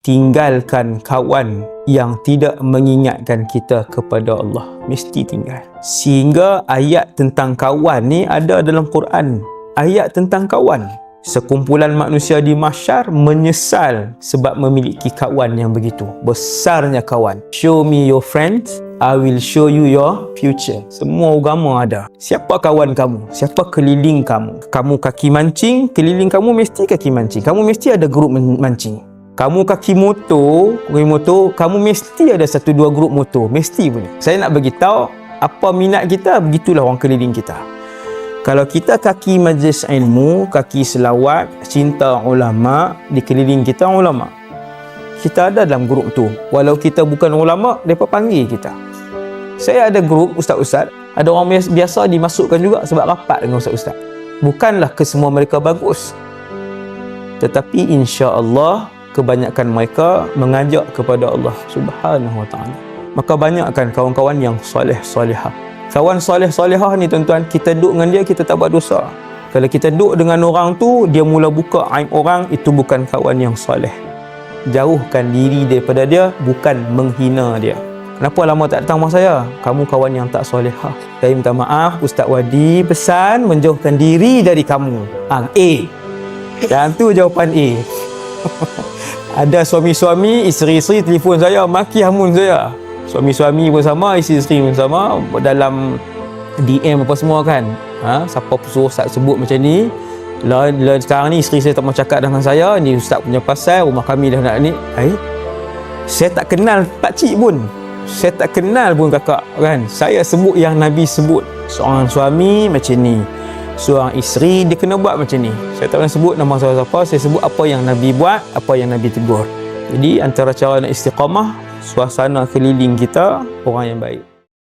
tinggalkan kawan yang tidak mengingatkan kita kepada Allah. Mesti tinggal. Sehingga ayat tentang kawan ni ada dalam Quran. Ayat tentang kawan. Sekumpulan manusia di mahsyar menyesal sebab memiliki kawan yang begitu besarnya kawan. Show me your friends, I will show you your future. Semua agama ada. Siapa kawan kamu? Siapa keliling kamu? Kamu kaki mancing, keliling kamu mesti kaki mancing. Kamu mesti ada grup mancing. Kamu kaki motor, kamu mesti ada 1-2 grup motor. Mesti punya. Saya nak bagi tahu apa minat kita, begitulah orang keliling kita. Kalau kita kaki majlis ilmu, kaki selawat, cinta ulama, dikeliling kita ulama. Kita ada dalam grup tu. Walau kita bukan ulama, mereka panggil kita. Saya ada grup ustaz-ustaz, ada orang biasa dimasukkan juga sebab rapat dengan ustaz-ustaz. Bukanlah kesemua mereka bagus. Tetapi insya-Allah kebanyakan mereka mengajak kepada Allah Subhanahu Wa Taala. Maka banyakkan kawan-kawan yang soleh-solehah. Kawan soleh-solehah ni tuan-tuan, kita duduk dengan dia, kita tak buat dosa. Kalau kita duduk dengan orang tu, dia mula buka aib orang, itu bukan kawan yang soleh. Jauhkan diri daripada dia, bukan menghina dia. Kenapa lama tak datang rumah saya? Kamu kawan yang tak solehah. Saya minta maaf, Ustaz Wadi pesan menjauhkan diri dari kamu. A. Dan tu jawapan A. Ada suami-suami, isteri-isteri telefon saya, maki hamun saya. Suami-suami pun sama, isteri-isteri pun sama, dalam DM apa semua kan. Siapa suruh Ustaz sebut macam ni. Sekarang ni isteri saya tak mau cakap dengan saya, ni Ustaz punya pasal, rumah kami dah nak ni. Saya tak kenal pakcik pun. Saya tak kenal pun kakak kan. Saya sebut yang Nabi sebut. Seorang suami macam ni, seorang isteri dia kena buat macam ni. Saya tak pernah sebut nama siapa-siapa, saya sebut apa yang Nabi buat, apa yang Nabi tegur. Jadi antara cara nak istiqamah, suasana keliling kita orang yang baik.